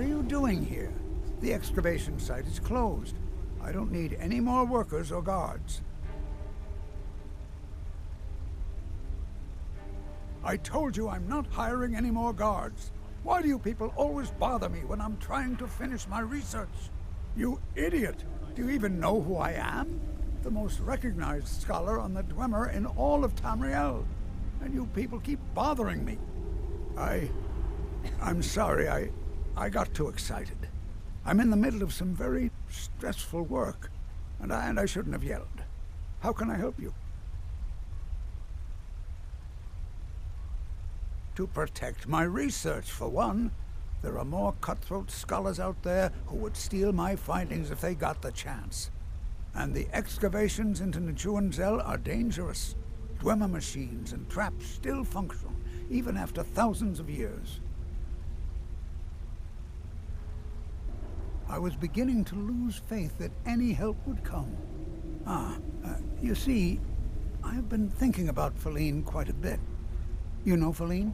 What are you doing here? The excavation site is closed. I don't need any more workers or guards. I told you I'm not hiring any more guards. Why do you people always bother me when I'm trying to finish my research? You idiot! Do you even know who I am? The most recognized scholar on the Dwemer in all of Tamriel. And you people keep bothering me. I'm sorry, I got too excited. I'm in the middle of some very stressful work, and I shouldn't have yelled. How can I help you? To protect my research, for one. There are more cutthroat scholars out there who would steal my findings if they got the chance. And the excavations into Nechuan are dangerous. Dwemer machines and traps still function, even after thousands of years. I was beginning to lose faith that any help would come. You see, I've been thinking about Feline quite a bit. You know Feline?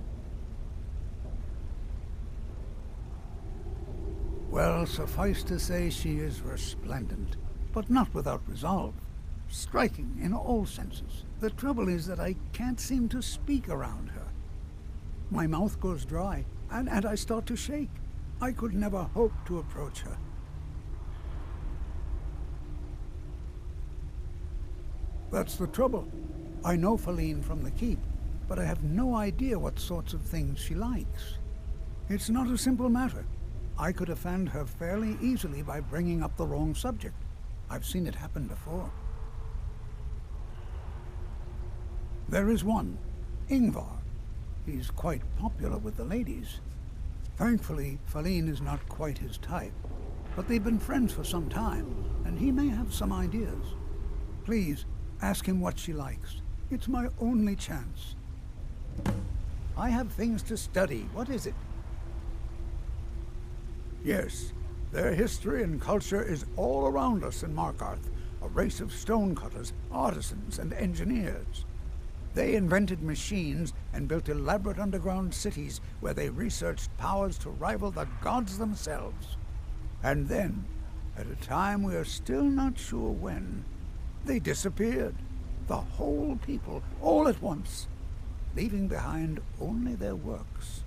Well, suffice to say she is resplendent, but not without resolve. Striking in all senses. The trouble is that I can't seem to speak around her. My mouth goes dry, and I start to shake. I could never hope to approach her. That's the trouble. I know Feline from the keep, but I have no idea what sorts of things she likes. It's not a simple matter. I could offend her fairly easily by bringing up the wrong subject. I've seen it happen before. There is one, Ingvar. He's quite popular with the ladies. Thankfully, Feline is not quite his type, but they've been friends for some time, and he may have some ideas. Please, ask him what she likes. It's my only chance. I have things to study. What is it? Yes, their history and culture is all around us in Markarth, a race of stonecutters, artisans, and engineers. They invented machines and built elaborate underground cities where they researched powers to rival the gods themselves. And then, at a time we are still not sure when, they disappeared. The whole people, all at once, leaving behind only their works.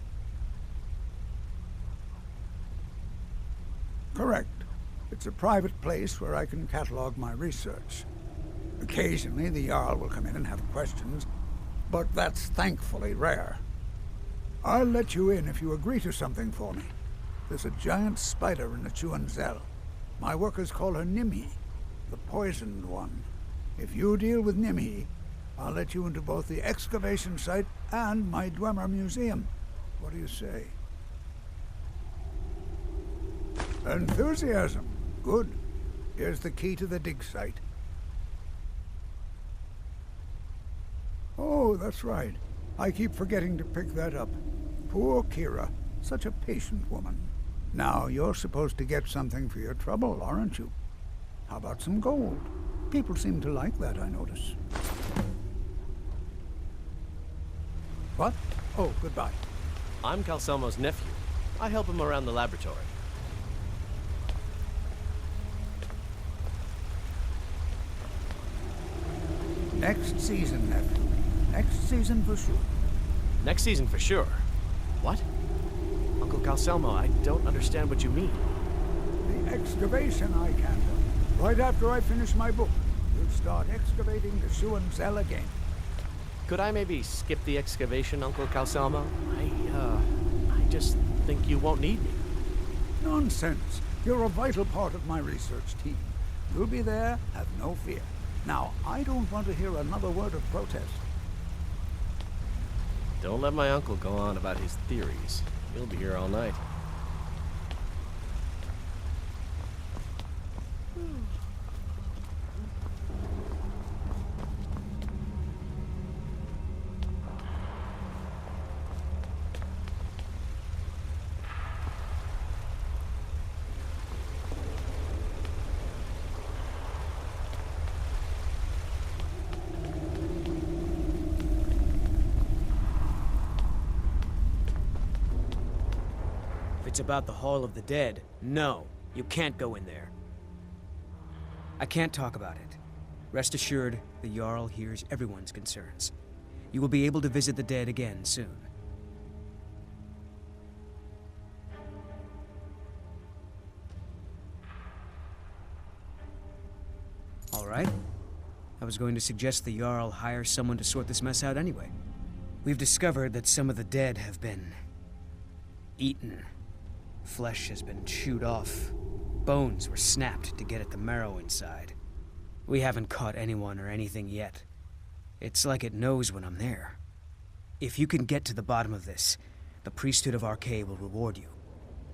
Correct. It's a private place where I can catalog my research. Occasionally, the Jarl will come in and have questions, but that's thankfully rare. I'll let you in if you agree to something for me. There's a giant spider in Nechuan. My workers call her Nimhi, the poisoned one. If you deal with Nimhi, I'll let you into both the excavation site and my Dwemer museum. What do you say? Enthusiasm. Good. Here's the key to the dig site. Oh, that's right. I keep forgetting to pick that up. Poor Kira. Such a patient woman. Now, you're supposed to get something for your trouble, aren't you? How about some gold? People seem to like that, I notice. What? Oh, goodbye. I'm Calselmo's nephew. I help him around the laboratory. Next season, nephew. Next season for sure. Next season for sure. What? Uncle Calselmo, I don't understand what you mean. The excavation I can do. Right after I finish my book, we'll start excavating the Nechuan again. Could I maybe skip the excavation, Uncle Calselmo? I just think you won't need me. Nonsense. You're a vital part of my research team. You'll be there, have no fear. Now, I don't want to hear another word of protest. Don't let my uncle go on about his theories. He'll be here all night. it's about the Hall of the Dead, no, you can't go in there. I can't talk about it. Rest assured, the Jarl hears everyone's concerns. You will be able to visit the dead again soon. All right. I was going to suggest the Jarl hire someone to sort this mess out anyway. We've discovered that some of the dead have been eaten. Flesh has been chewed off. Bones were snapped to get at the marrow inside. We haven't caught anyone or anything yet. It's like it knows when I'm there. If you can get to the bottom of this, the priesthood of Archay will reward you.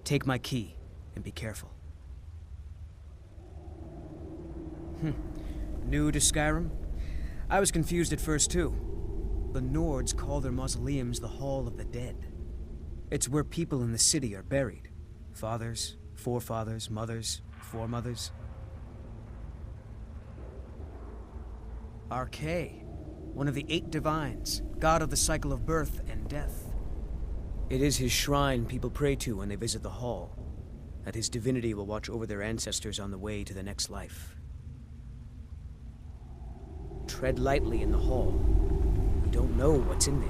Take my key, and be careful. New to Skyrim? I was confused at first, too. The Nords call their mausoleums the Hall of the Dead. It's where people in the city are buried. Fathers, forefathers, mothers, foremothers. Archay, one of the 8 divines, god of the cycle of birth and death. It is his shrine people pray to when they visit the hall, that his divinity will watch over their ancestors on the way to the next life. Tread lightly in the hall. You don't know what's in there.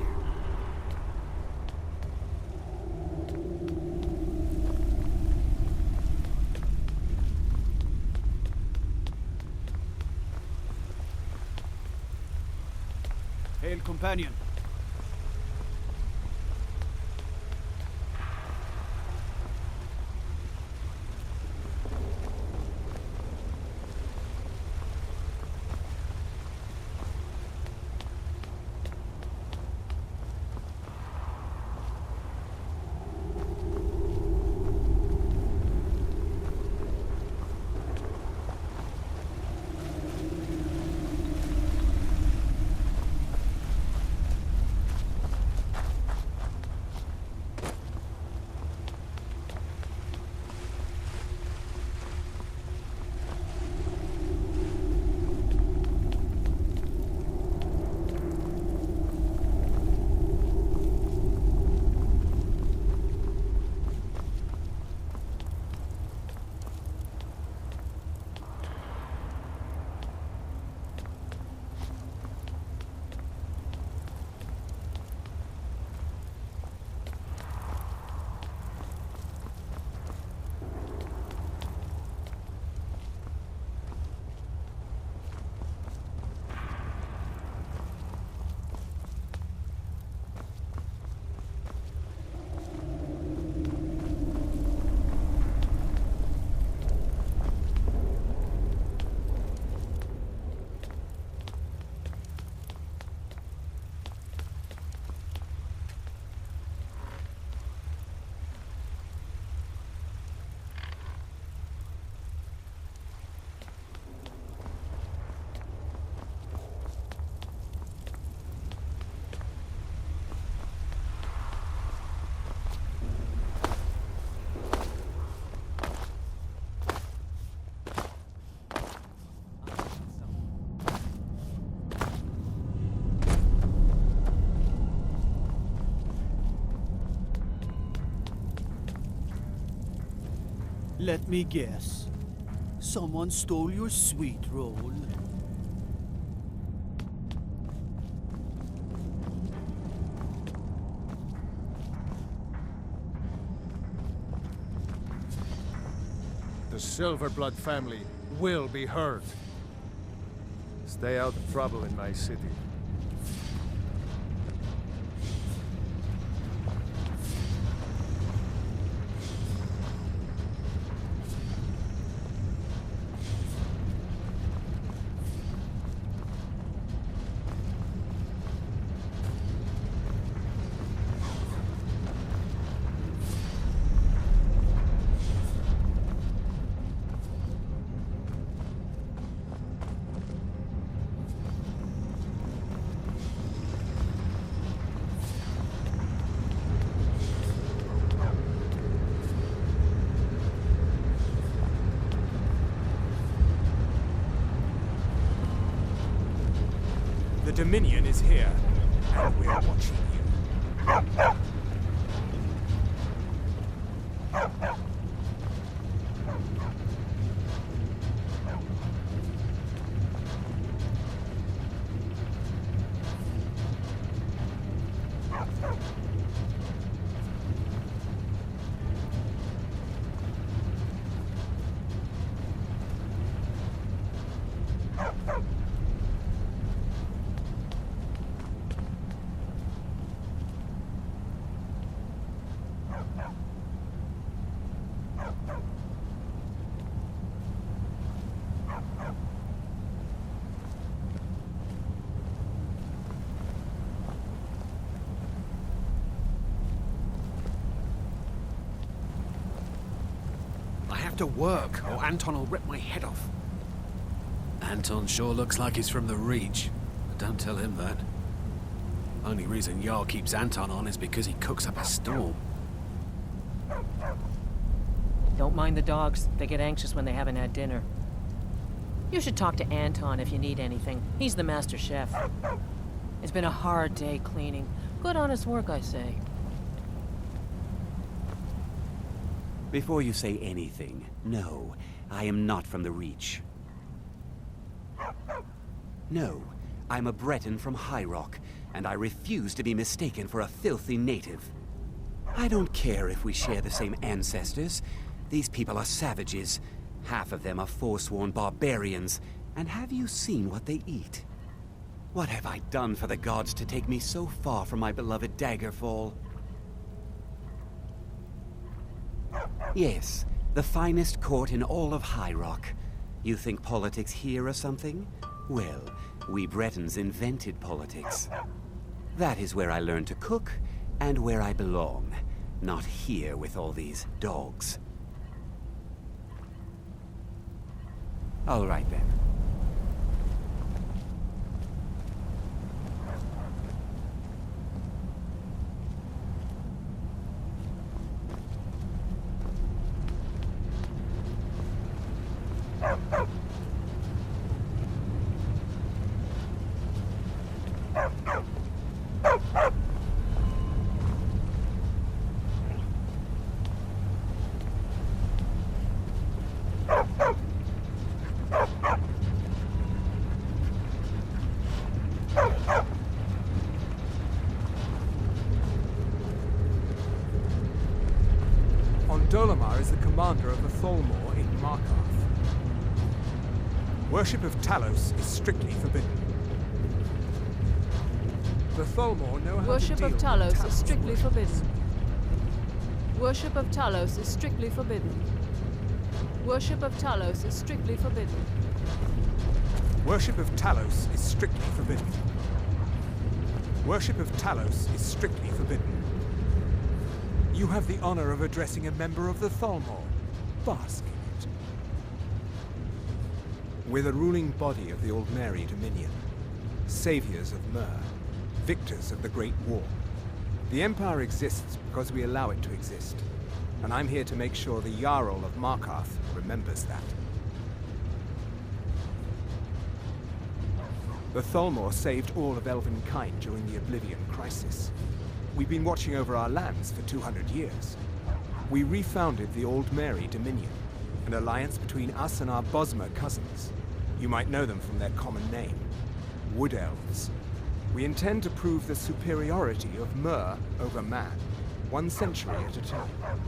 Hail, companion. Let me guess. Someone stole your sweet roll. The Silverblood family will be heard. Stay out of trouble in my city. The Dominion is here, and we're watching you. back to work, or Anton will rip my head off. Anton sure looks like he's from the Reach, but don't tell him that. Only reason Jarl keeps Anton on is because he cooks up a storm. Don't mind the dogs. They get anxious when they haven't had dinner. You should talk to Anton if you need anything. He's the master chef. It's been a hard day cleaning. Good honest work, I say. Before you say anything, no, I am not from the Reach. No, I'm a Breton from High Rock, and I refuse to be mistaken for a filthy native. I don't care if we share the same ancestors. These people are savages. Half of them are forsworn barbarians. And have you seen what they eat? What have I done for the gods to take me so far from my beloved Daggerfall? Yes, the finest court in all of High Rock. You think politics here or something? Well, we Bretons invented politics. That is where I learned to cook, and where I belong. Not here with all these dogs. All right then. Dolomar is the commander of the Tholmor in Markarth. Worship of Talos is strictly forbidden. The Tholmor know how Worship to deal of with Talos is strictly worshippers. forbidden. Worship of Talos is strictly forbidden. Worship of Talos is strictly forbidden. Worship of Talos is strictly forbidden. Worship of Talos is strictly forbidden. You have the honor of addressing a member of the Tholmor. Bask in it. We're the ruling body of the Old Mary Dominion. Saviors of Myr. Victors of the Great War. The Empire exists because we allow it to exist. And I'm here to make sure the Jarl of Markarth remembers that. The Tholmor saved all of Elvenkind during the Oblivion Crisis. We've been watching over our lands for 200 years. We refounded the Old Mary Dominion, an alliance between us and our Bosmer cousins. You might know them from their common name, Wood Elves. We intend to prove the superiority of Myr over man, 1 century at a time.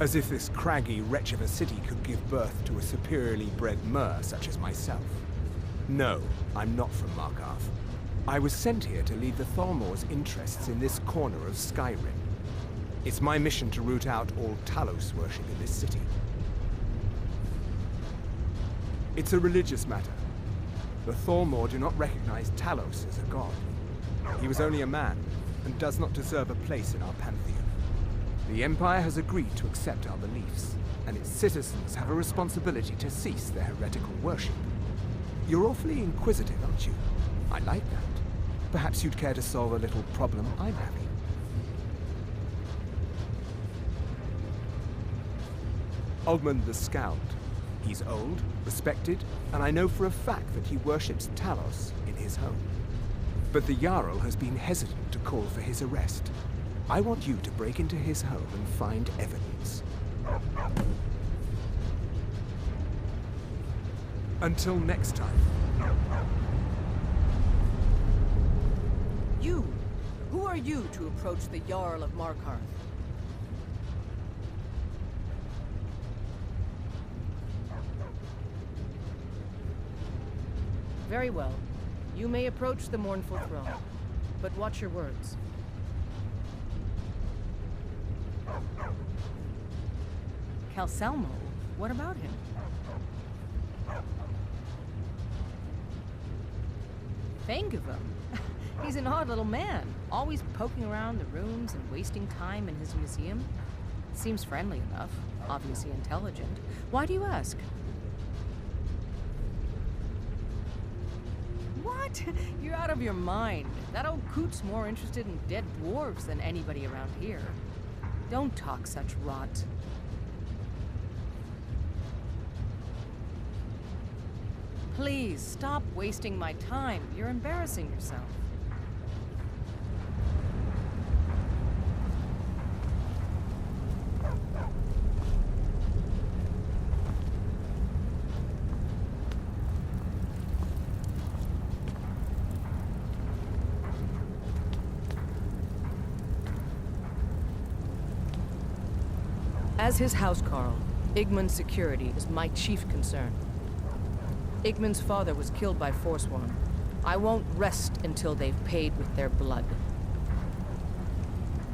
As if this craggy wretch of a city could give birth to a superiorly bred Myr such as myself. No, I'm not from Markarth. I was sent here to lead the Tholmor's interests in this corner of Skyrim. It's my mission to root out all Talos worship in this city. It's a religious matter. The Tholmor do not recognize Talos as a god. He was only a man, and does not deserve a place in our pantheon. The Empire has agreed to accept our beliefs, and its citizens have a responsibility to cease their heretical worship. You're awfully inquisitive, aren't you? I like that. Perhaps you'd care to solve a little problem I'm having. Aldmund the Scald. He's old, respected, and I know for a fact that he worships Talos in his home. But the Jarl has been hesitant to call for his arrest. I want you to break into his home and find evidence. Until next time. You! Who are you to approach the Jarl of Markarth? Very well. You may approach the mournful throne, but watch your words. Calcelmo? What about him? Fanguvum? He's an odd little man, always poking around the rooms and wasting time in his museum. Seems friendly enough. Obviously intelligent. Why do you ask? What? You're out of your mind. That old coot's more interested in dead dwarves than anybody around here. Don't talk such rot. Please, stop wasting my time. You're embarrassing yourself. As his housecarl, Igmund's security is my chief concern. Igmund's father was killed by Forsworn. I won't rest until they've paid with their blood.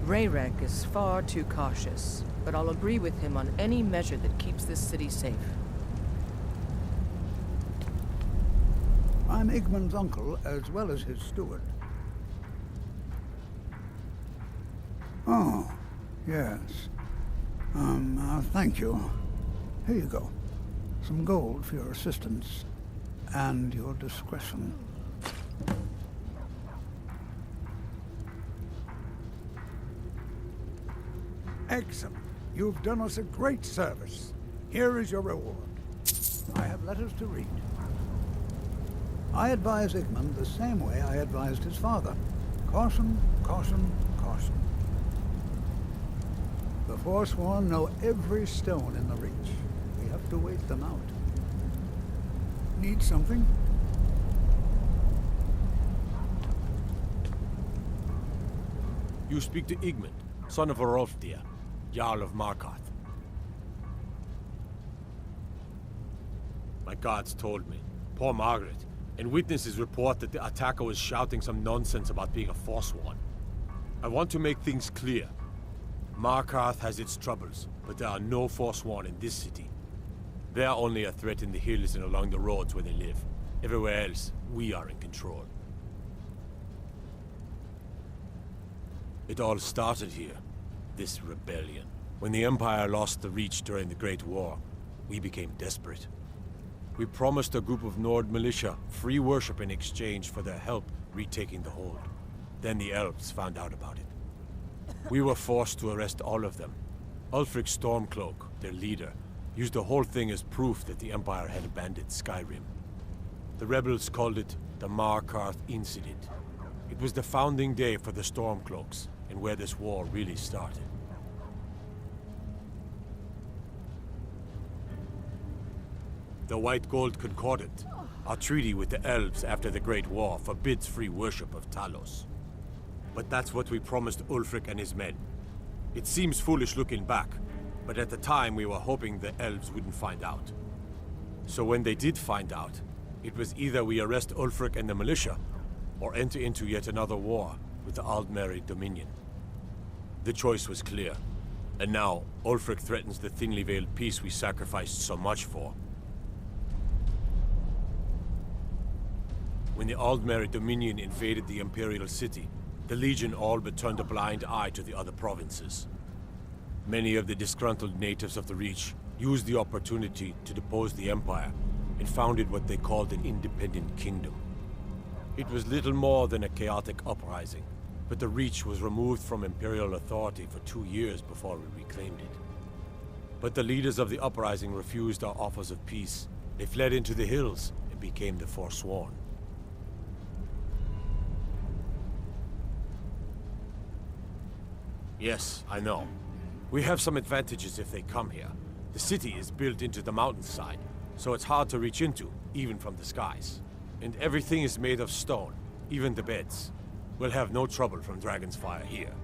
Rayrek is far too cautious, but I'll agree with him on any measure that keeps this city safe. I'm Igmund's uncle, as well as his steward. Oh, yes. Thank you. Here you go. Some gold for your assistance and your discretion. Excellent. You've done us a great service. Here is your reward. I have letters to read. I advise Igmund the same way I advised his father. Caution, caution, caution. The Forsworn know every stone in the Reach. We have to wait them out. Need something? You speak to Igmund, son of Arolfdir, Jarl of Markarth. My guards told me, poor Margaret, and witnesses report that the attacker was shouting some nonsense about being a Forsworn. I want to make things clear. Markarth has its troubles, but there are no Forsworn in this city. They are only a threat in the hills and along the roads where they live. Everywhere else, we are in control. It all started here, this rebellion. When the Empire lost the Reach during the Great War, we became desperate. We promised a group of Nord militia free worship in exchange for their help retaking the hold. Then the elves found out about it. We were forced to arrest all of them. Ulfric Stormcloak, their leader, used the whole thing as proof that the Empire had abandoned Skyrim. The rebels called it the Markarth Incident. It was the founding day for the Stormcloaks, and where this war really started. The White Gold Concordant, our treaty with the elves after the Great War, forbids free worship of Talos. But that's what we promised Ulfric and his men. It seems foolish looking back, but at the time we were hoping the elves wouldn't find out. So when they did find out, it was either we arrest Ulfric and the militia, or enter into yet another war with the Aldmeri Dominion. The choice was clear, and now Ulfric threatens the thinly veiled peace we sacrificed so much for. When the Aldmeri Dominion invaded the Imperial City, the Legion all but turned a blind eye to the other provinces. Many of the disgruntled natives of the Reach used the opportunity to depose the Empire and founded what they called an independent kingdom. It was little more than a chaotic uprising, but the Reach was removed from Imperial authority for 2 years before we reclaimed it. But the leaders of the uprising refused our offers of peace. They fled into the hills and became the Forsworn. Yes, I know. We have some advantages if they come here. The city is built into the mountainside, so it's hard to reach into, even from the skies. And everything is made of stone, even the beds. We'll have no trouble from Dragon's Fire here.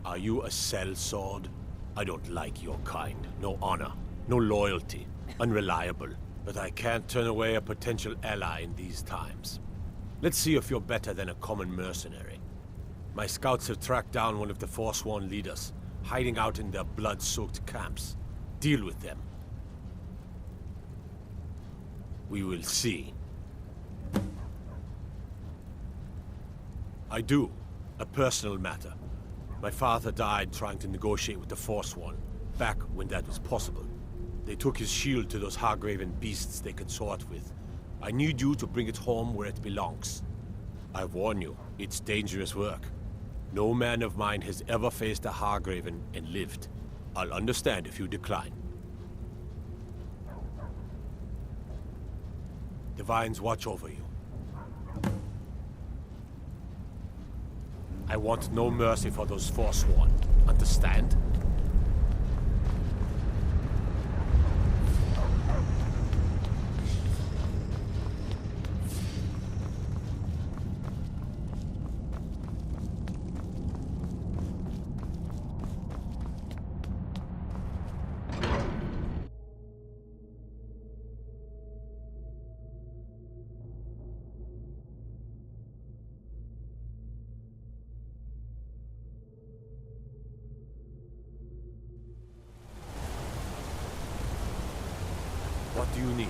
Are you a sellsword? I don't like your kind. No honor, no loyalty, unreliable. But I can't turn away a potential ally in these times. Let's see if you're better than a common mercenary. My scouts have tracked down one of the Forsworn leaders, hiding out in their blood-soaked camps. Deal with them. We will see. I do. A personal matter. My father died trying to negotiate with the Forsworn, back when that was possible. They took his shield to those Hargraven beasts they consort with. I need you to bring it home where it belongs. I warn you, it's dangerous work. No man of mine has ever faced a Hargraven and lived. I'll understand if you decline. Divines watch over you. I want no mercy for those Forsworn. Understand? What do you need?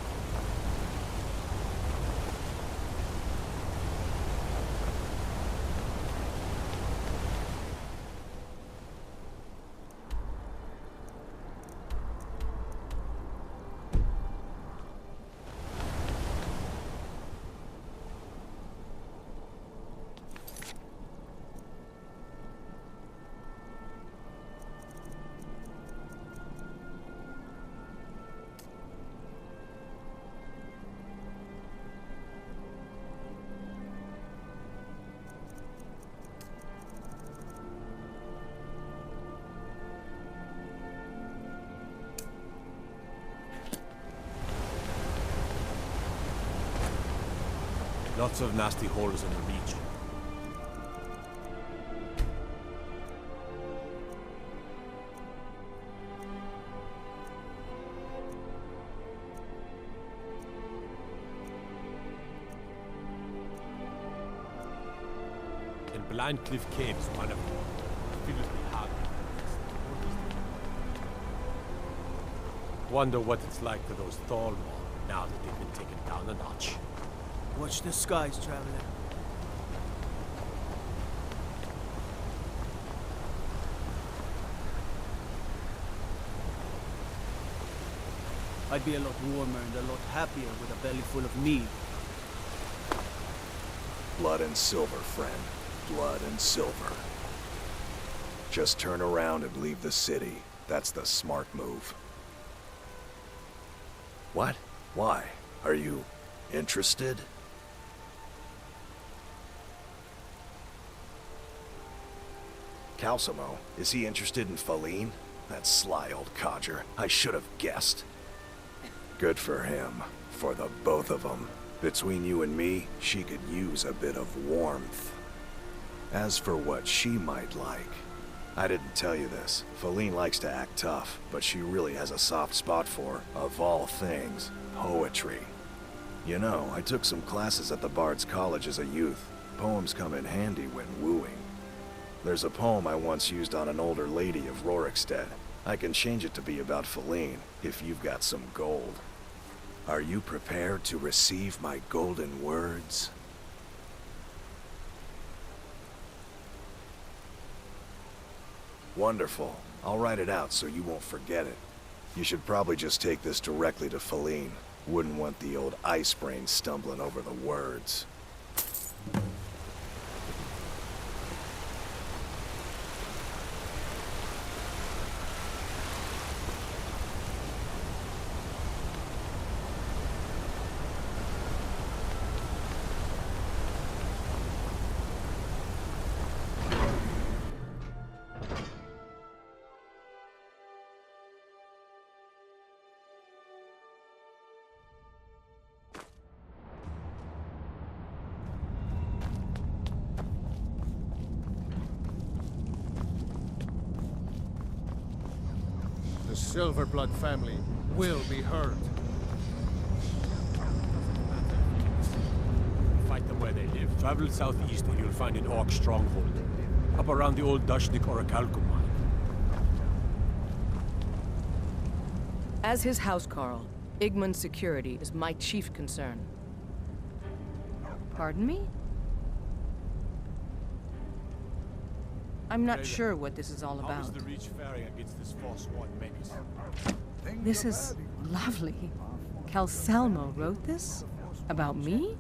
Lots of nasty holes in the Reach. And Blind Cliff Cave is one of them. Filled with hard. Wonder what it's like for those Thalmor now that they've been taken down a notch. Watch the skies, traveler. I'd be a lot warmer and a lot happier with a belly full of mead. Blood and silver, friend. Blood and silver. Just turn around and leave the city. That's the smart move. What? Why? Are you interested? Calcimo, is he interested in Faline? That sly old codger. I should have guessed. Good for him. For the both of them. Between you and me, she could use a bit of warmth. As for what she might like, I didn't tell you this. Faline likes to act tough, but she really has a soft spot for, of all things, poetry. You know, I took some classes at the Bard's College as a youth. Poems come in handy when wooing. There's a poem I once used on an older lady of Rorikstead. I can change it to be about Faline, if you've got some gold. Are you prepared to receive my golden words? Wonderful. I'll write it out so you won't forget it. You should probably just take this directly to Faline. Wouldn't want the old ice brain stumbling over the words. The Silverblood family will be heard. Fight them where they live. Travel southeast and you'll find an Orc stronghold. Up around the old Dashnik Orichalcum mine. As his housecarl, Igmund's security is my chief concern. Pardon me? I'm not sure what this is all How is about. the Reach faring against this forsworn menace? This is lovely. Calcelmo wrote this? About me?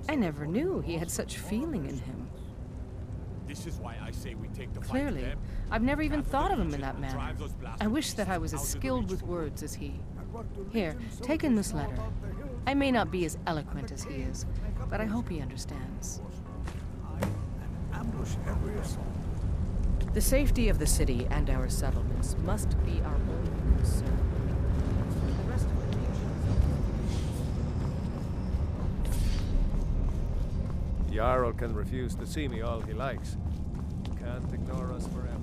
I never knew he had such feeling in him. This is why I say we take the fight to Clearly. them. I've never even Half of thought the of him in Legion that will manner. drive those blasted I wish that I was as beasts out of the skilled Reach with for words as he. And what do Here, Legion take in soldiers this know letter. about the hills? I may not be as eloquent as he is, but I hope he understands. And ambush every assault. The safety of the city and our settlements must be our only concern. The rest of the nations. Jarl can refuse to see me all he likes. Can't ignore us forever.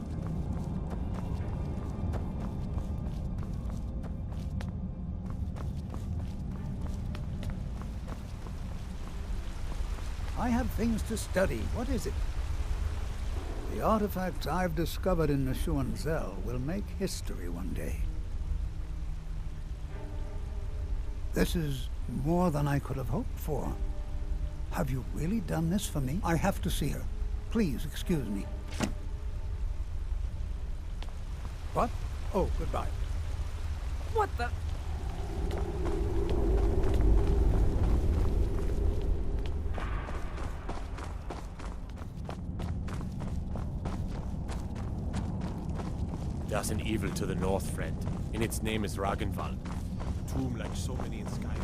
I have things to study. What is it? The artifacts I've discovered in Nishuan Zell will make history one day. This is more than I could have hoped for. Have you really done this for me? I have to see her. Please excuse me. What? Oh, goodbye. What the? There's an evil to the north, friend, and its name is Ragnvald. A tomb like so many in Skyrim.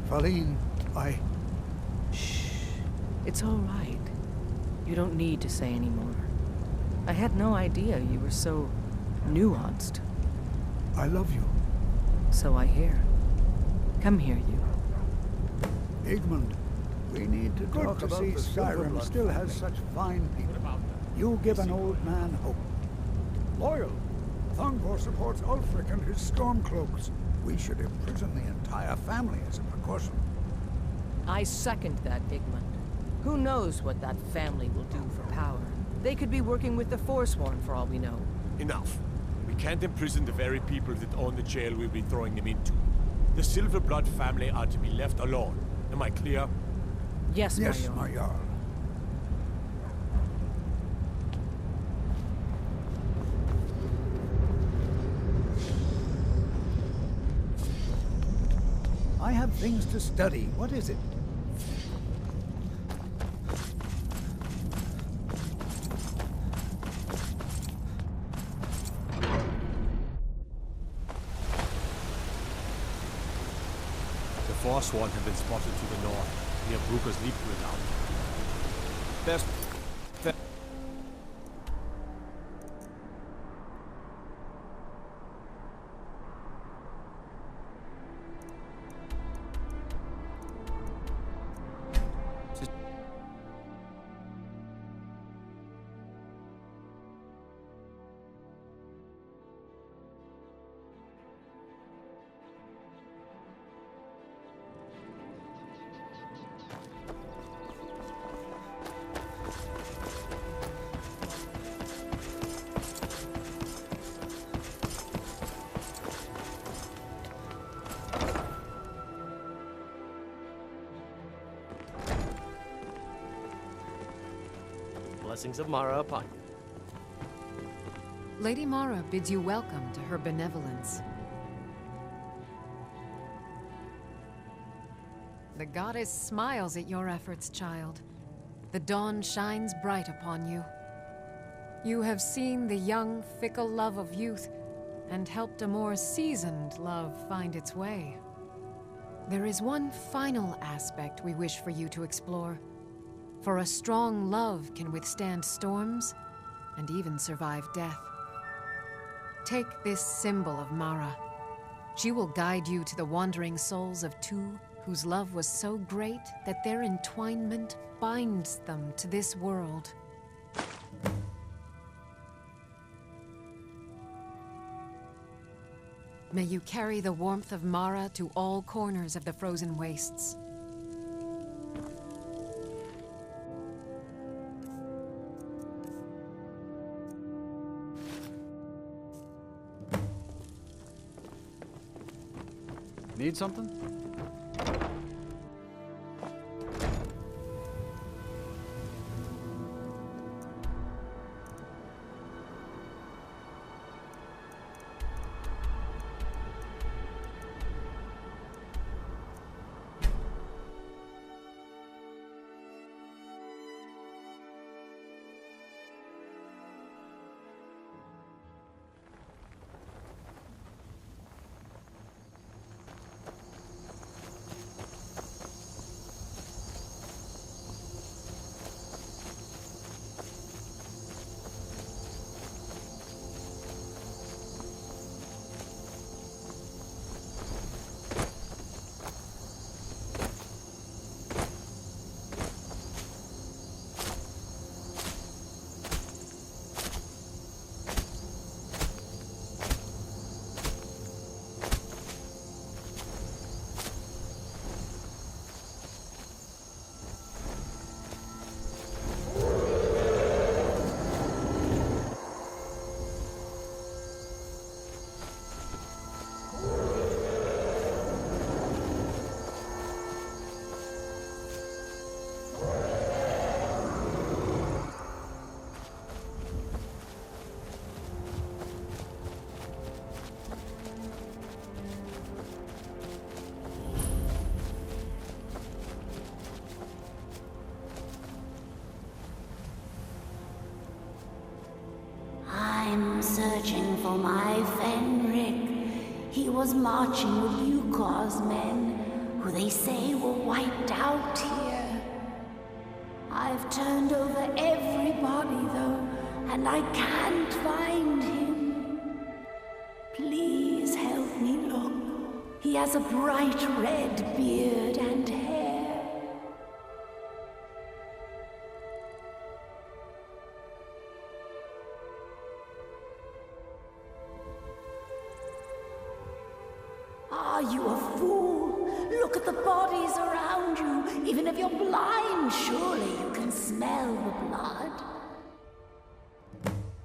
Faline, Shh. It's all right. You don't need to say any more. I had no idea you were so nuanced. I love you. So I hear. Come here, you. Igmund, we need to talk to see Skyrim still has such fine people. You give an old man hope. Loyal. Thongor supports Ulfric and his Stormcloaks. We should imprison the entire family as a precaution. I second that, Igmund. Who knows what that family will do for power? They could be working with the Forsworn for all we know. Enough. We can't imprison the very people that own the jail we'll be throwing them into. The Silverblood family are to be left alone. Am I clear? Yes, Yes, my my Jarl. I have things to study. What is it? The Forsworn have been spotted to the north, near Bruker's Leap Redoubt. There's... Blessings of Mara upon you. Lady Mara bids you welcome to her benevolence. The goddess smiles at your efforts, child. The dawn shines bright upon you. You have seen the young, fickle love of youth and helped a more seasoned love find its way. There is one final aspect we wish for you to explore. For a strong love can withstand storms and even survive death. Take this symbol of Mara. She will guide you to the wandering souls of two whose love was so great that their entwinement binds them to this world. May you carry the warmth of Mara to all corners of the frozen wastes. Need something? I'm searching for my Fenric. He was marching with Yukor's men, who they say were wiped out here. I've turned over everybody, though, and I can't find him. Please help me look. He has a bright red beard and hair. Are you a fool? Look at the bodies around you. Even if you're blind, surely you can smell the blood.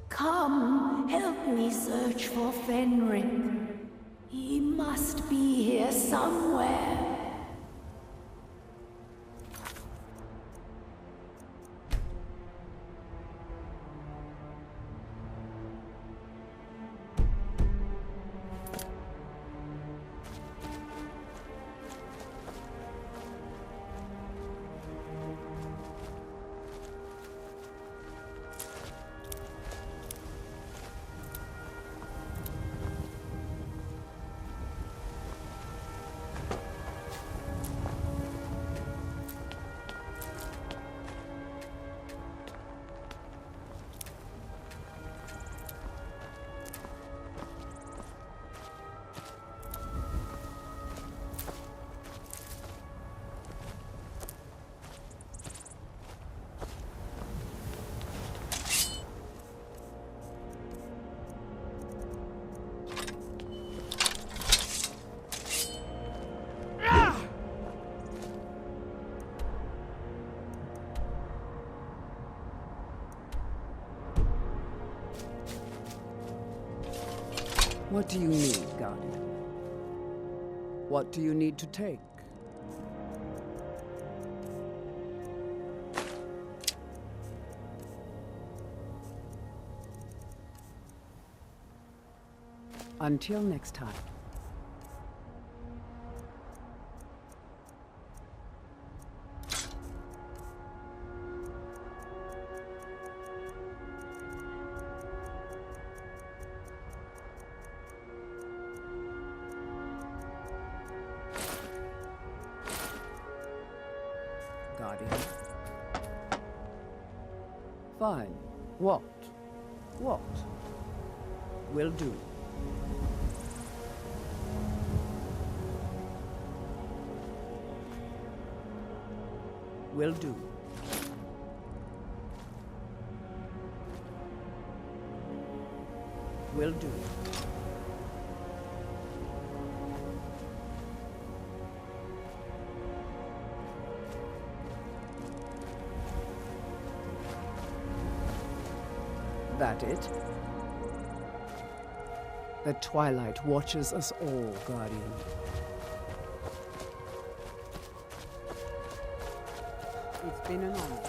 Come, help me search for Fenric. He must be here somewhere. What do you need, Guardian? What do you need to take? Until next time. Guardian. Fine. What? What? Will do. Will do. Will do. That it? The twilight watches us all, Guardian. It's been an honor.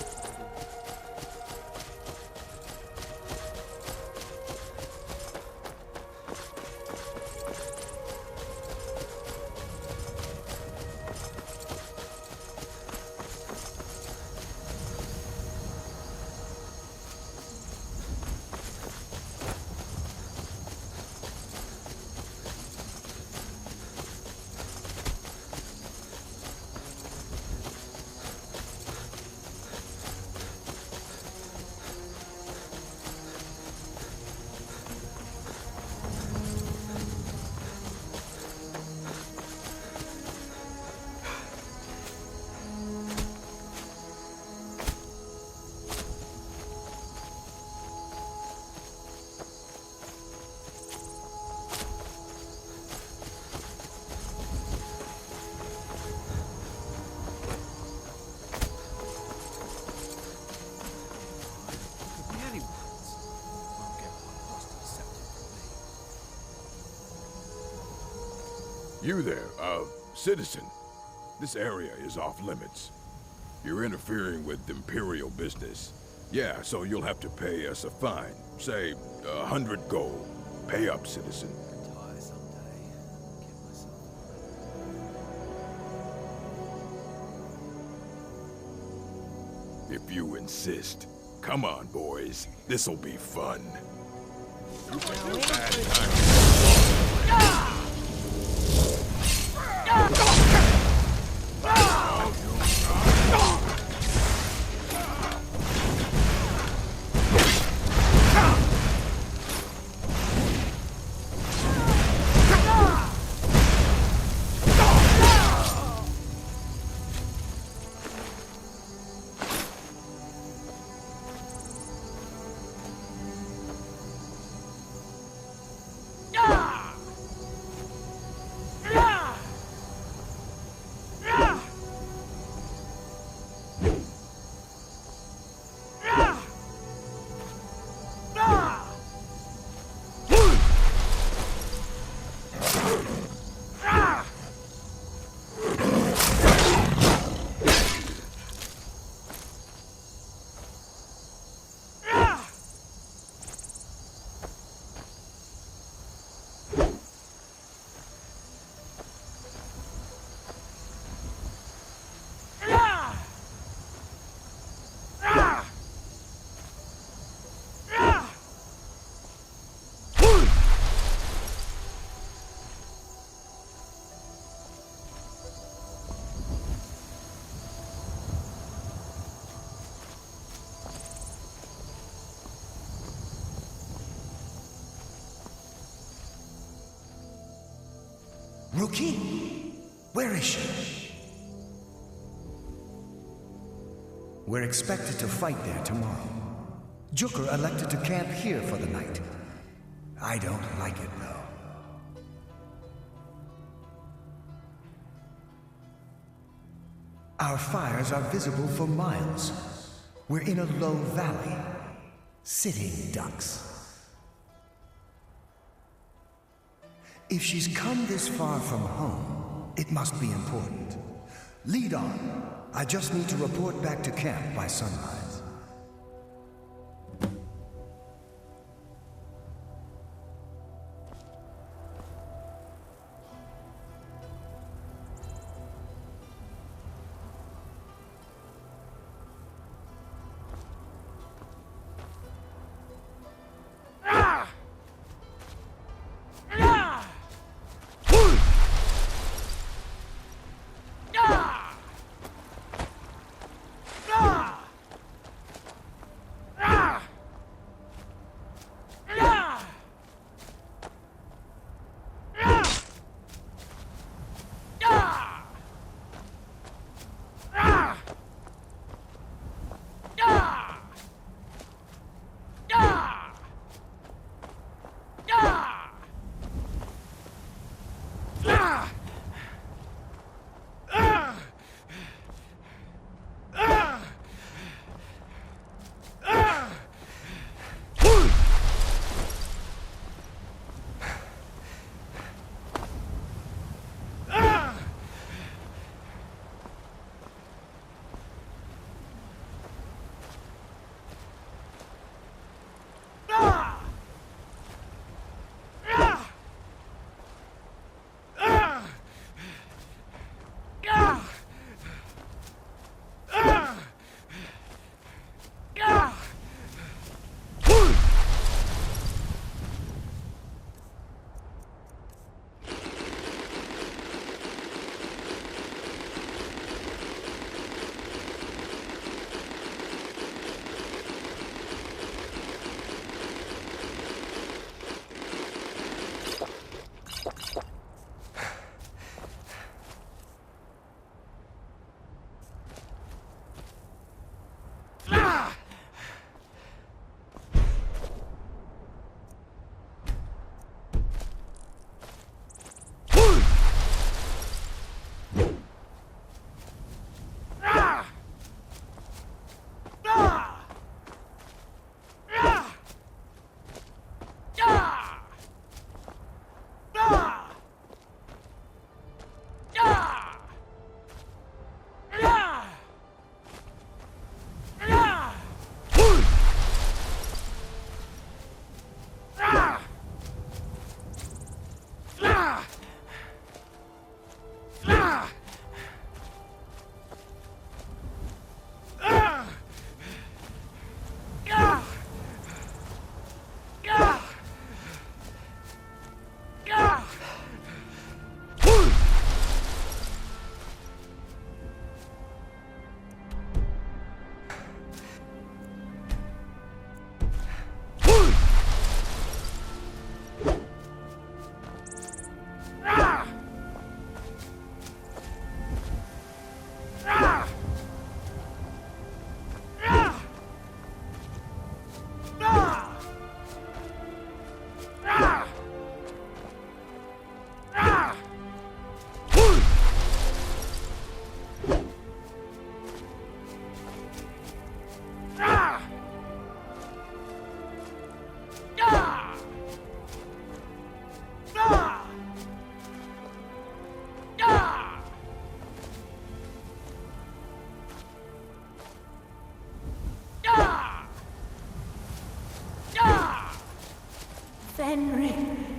You there, citizen. This area is off limits. You're interfering with Imperial business. Yeah, so you'll have to pay us a fine. Say, 100 gold. Pay up, citizen. If you insist. Come on, boys. This'll be fun. Rookie? Where is she? We're expected to fight there tomorrow. Jukur elected to camp here for the night. I don't like it, though. Our fires are visible for miles. We're in a low valley. Sitting ducks. If she's come this far from home, it must be important. Lead on. I just need to report back to camp by sunrise.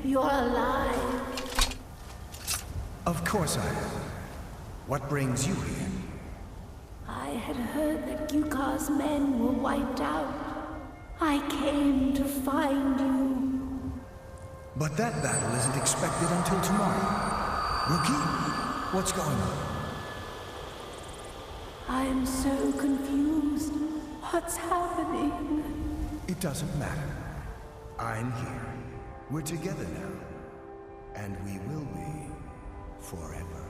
You're alive. Of course I am. What brings you here? I had heard that Yukar's men were wiped out. I came to find you. But that battle isn't expected until tomorrow. Rookie, what's going on? I'm so confused. What's happening? It doesn't matter. I'm here. We're together now. And we will be forever.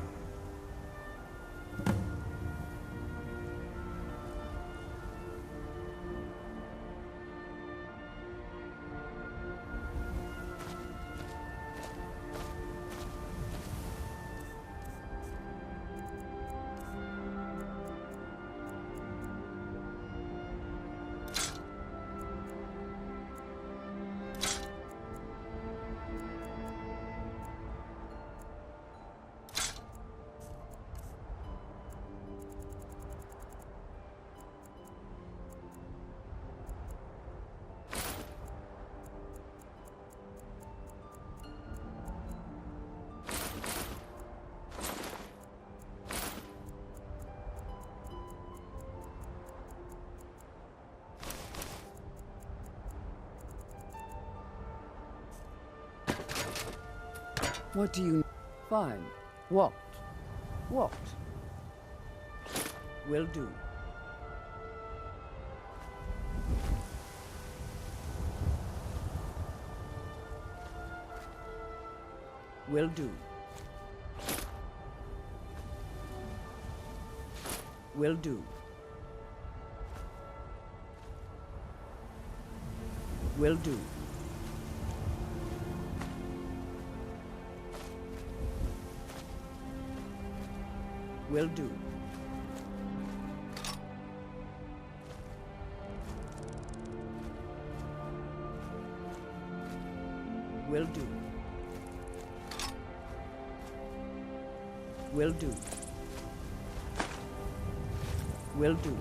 What do you... Fine. What? What? Will do. Will do. Will do. Will do. Will do. Will do. Will do. Will do.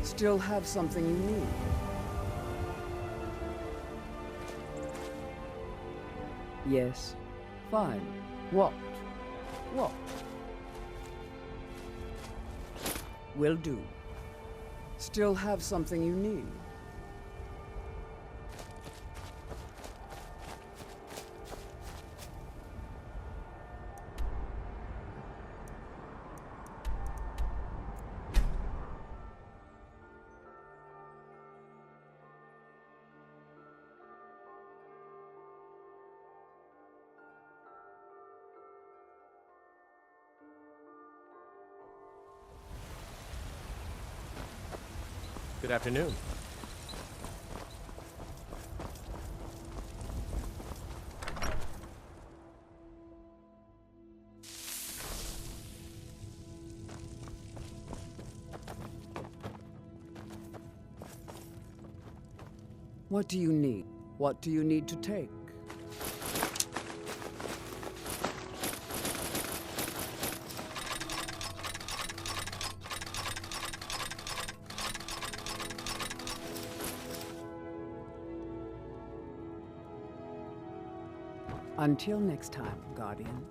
Still have something you need. Yes. Fine. What? What? Will do. Still have something you need. Good afternoon. What do you need? What do you need to take? Until next time, Guardian.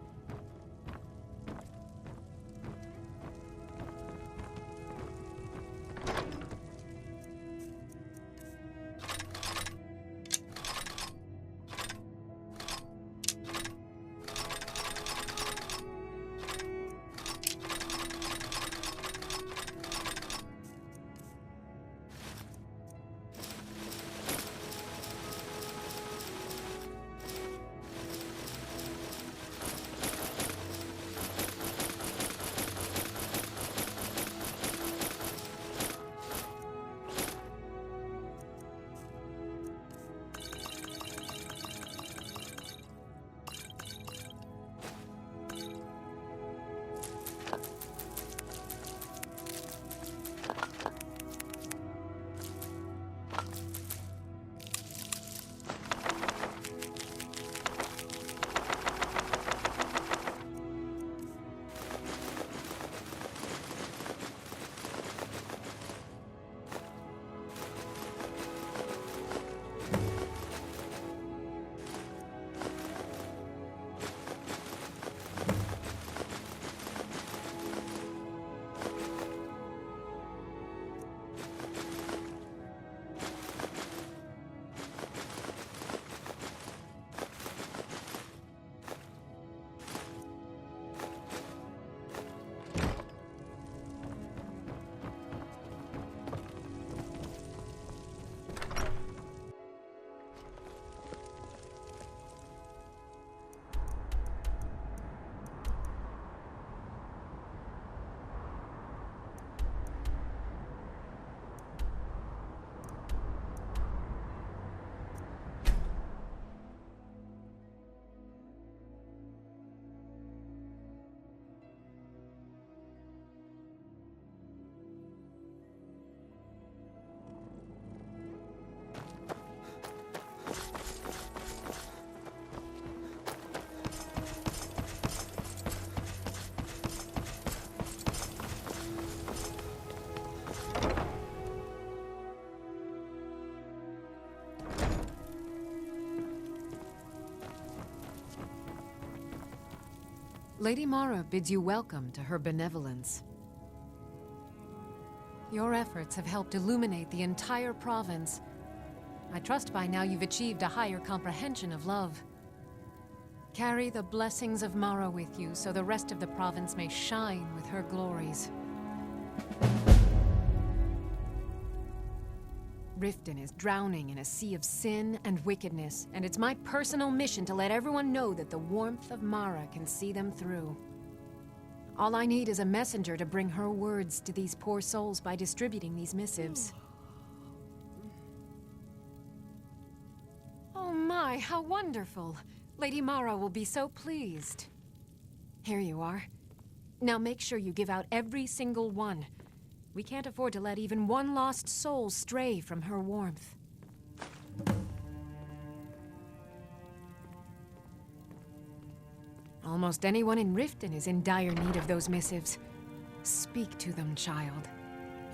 Lady Mara bids you welcome to her benevolence. Your efforts have helped illuminate the entire province. I trust by now you've achieved a higher comprehension of love. Carry the blessings of Mara with you so the rest of the province may shine with her glories. Riften is drowning in a sea of sin and wickedness, and it's my personal mission to let everyone know that the warmth of Mara can see them through. All I need is a messenger to bring her words to these poor souls by distributing these missives. Oh my, how wonderful! Lady Mara will be so pleased. Here you are. Now make sure you give out every single one. We can't afford to let even one lost soul stray from her warmth. Almost anyone in Riften is in dire need of those missives. Speak to them, child.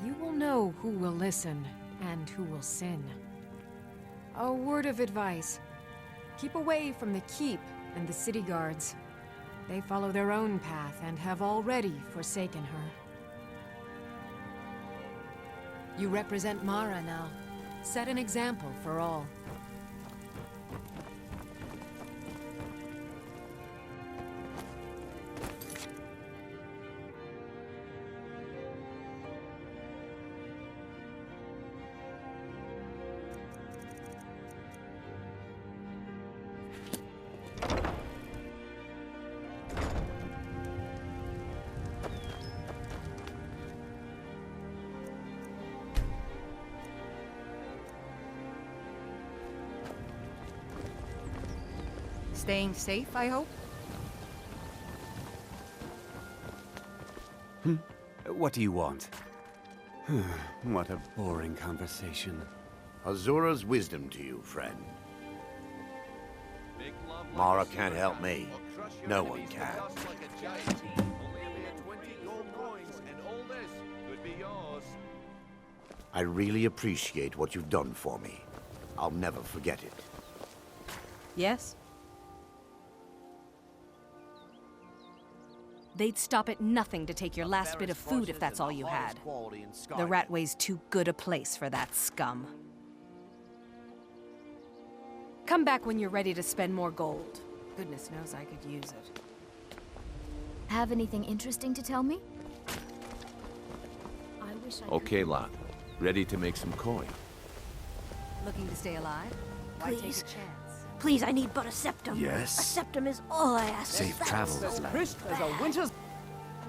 You will know who will listen and who will sin. A word of advice. Keep away from the Keep and the city guards. They follow their own path and have already forsaken her. You represent Mara now. Set an example for all. Staying safe, I hope? What do you want? What a boring conversation. Azura's wisdom to you, friend. Mara can't help me. No one can. I really appreciate what you've done for me. I'll never forget it. Yes? They'd stop at nothing to take your last bit of food if that's all you had. The Ratway's too good a place for that scum. Come back when you're ready to spend more gold. Goodness knows I could use it. Have anything interesting to tell me? I wish I Okay, lot. Ready to make some coin. Looking to stay alive? Why take a chance? Please, I need but a septum. Yes. A septum is all I ask. Safe travels, lad. Crisp as a winter's...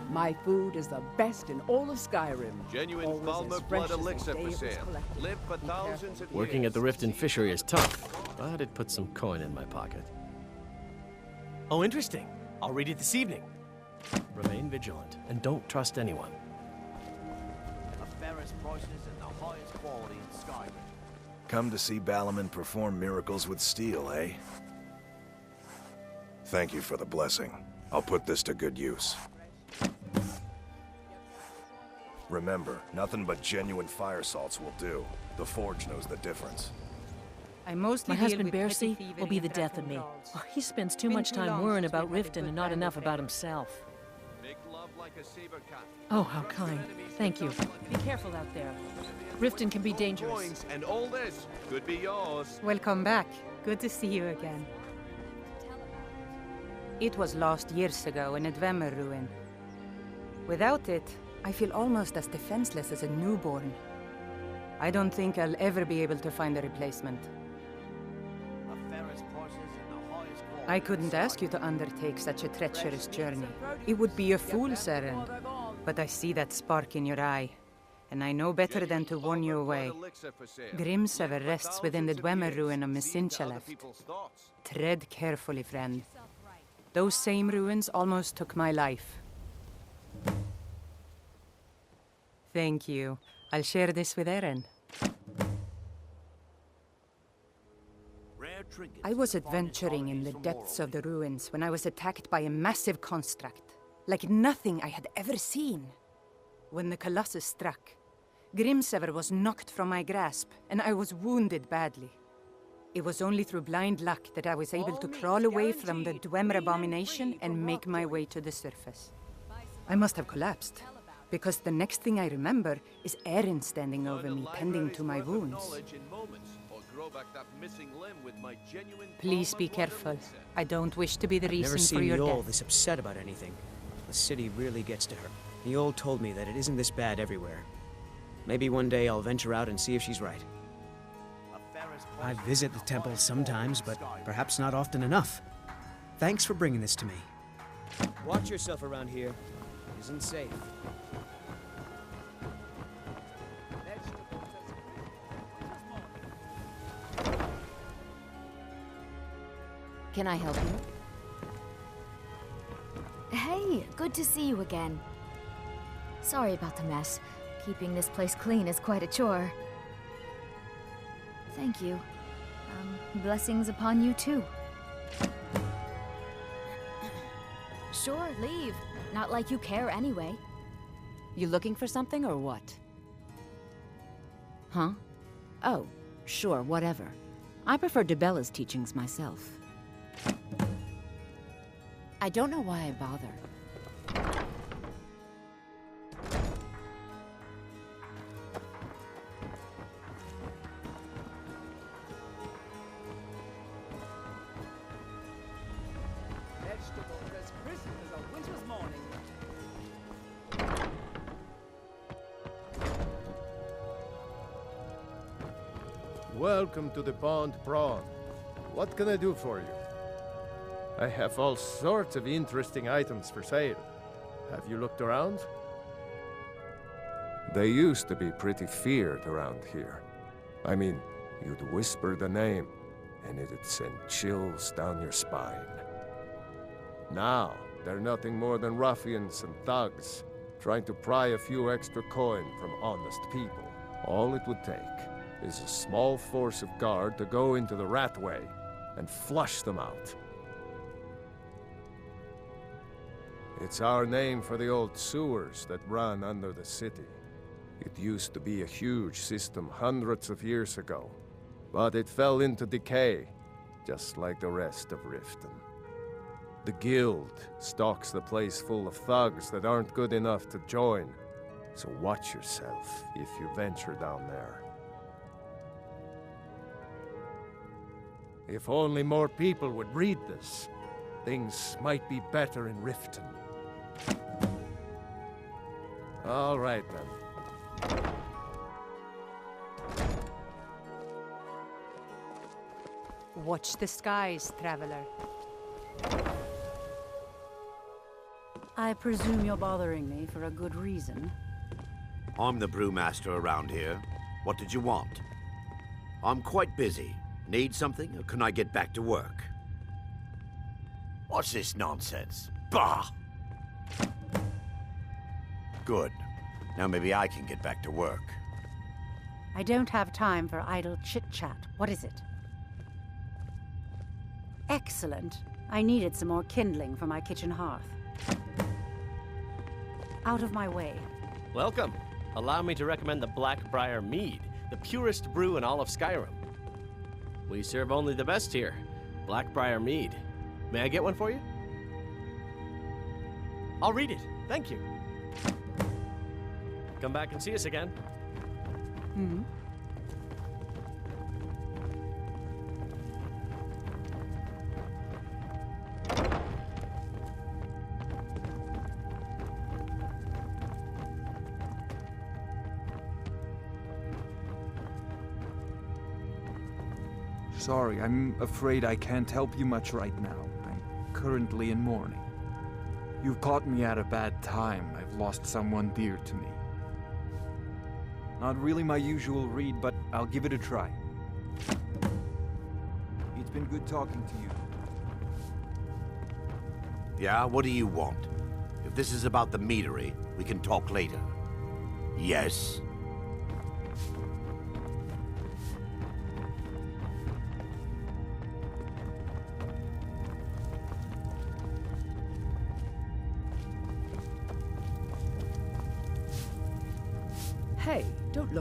My food is the best in all of Skyrim. Genuine Falmer blood elixir for sale. Live for thousands of years. Working at the Riften Fishery is tough, but it puts some coin in my pocket. Oh, interesting. I'll read it this evening. Remain vigilant, and don't trust anyone. The fairest prices and the highest quality in Skyrim. Come to see Balaman perform miracles with steel, eh? Thank you for the blessing. I'll put this to good use. Remember, nothing but genuine fire salts will do. The Forge knows the difference. I mostly My husband Bercy will be the death of me. Oh, he spends too much time worrying about Riften and not enough about himself. Make love like a saber cat. Oh, how kind. Thank you. Be careful out there. Riften can be dangerous. Coins and all this could be yours. Welcome back. Good to see you again. It was lost years ago in a Dwemer ruin. Without it, I feel almost as defenseless as a newborn. I don't think I'll ever be able to find a replacement. I couldn't ask you to undertake such a treacherous journey. It would be a fool's errand. But I see that spark in your eye, and I know better than to warn you away. Grimsever rests within the Dwemer ruin of Misinchaleft. Tread carefully, friend. Those same ruins almost took my life. Thank you. I'll share this with Eren. I was adventuring in the depths of the ruins when I was attacked by a massive construct, like nothing I had ever seen. When the Colossus struck, Grimsever was knocked from my grasp, and I was wounded badly. It was only through blind luck that I was able to crawl away from the Dwemer abomination and make my way to the surface. I must have collapsed, because the next thing I remember is Erin standing over me, tending to my wounds. Please be careful. I don't wish to be the reason for your Never seen Yol death. this upset about anything. The city really gets to her. Yol told me that it isn't this bad everywhere. Maybe one day I'll venture out and see if she's right. I visit the temple sometimes, but perhaps not often enough. Thanks for bringing this to me. Watch yourself around here. It isn't safe. Can I help you? Hey, good to see you again. Sorry about the mess. Keeping this place clean is quite a chore. Thank you. Blessings upon you too. Sure, leave. Not like you care anyway. You looking for something or what? Huh? Oh, sure, whatever. I prefer DeBella's teachings myself. I don't know why I bother. Welcome to the Pond Prawn. What can I do for you? I have all sorts of interesting items for sale. Have you looked around? They used to be pretty feared around here. I mean, you'd whisper the name, and it'd send chills down your spine. Now, they're nothing more than ruffians and thugs, trying to pry a few extra coin from honest people. All it would take is a small force of guard to go into the Ratway and flush them out. It's our name for the old sewers that run under the city. It used to be a huge system hundreds of years ago, but it fell into decay, just like the rest of Riften. The Guild stocks the place full of thugs that aren't good enough to join, so watch yourself if you venture down there. If only more people would read this, things might be better in Riften. All right, then. Watch the skies, traveler. I presume you're bothering me for a good reason. I'm the brewmaster around here. What did you want? I'm quite busy. Need something, or can I get back to work? What's this nonsense? Bah! Good. Now maybe I can get back to work. I don't have time for idle chit-chat. What is it? Excellent. I needed some more kindling for my kitchen hearth. Out of my way. Welcome. Allow me to recommend the Blackbriar Mead, the purest brew in all of Skyrim. We serve only the best here. Blackbriar Mead. May I get one for you? I'll read it. Thank you. Come back and see us again. Hmm? Sorry, I'm afraid I can't help you much right now. I'm currently in mourning. You've caught me at a bad time. I've lost someone dear to me. Not really my usual read, but I'll give it a try. It's been good talking to you. Yeah, what do you want? If this is about the meadery, we can talk later. Yes? Hey, don't look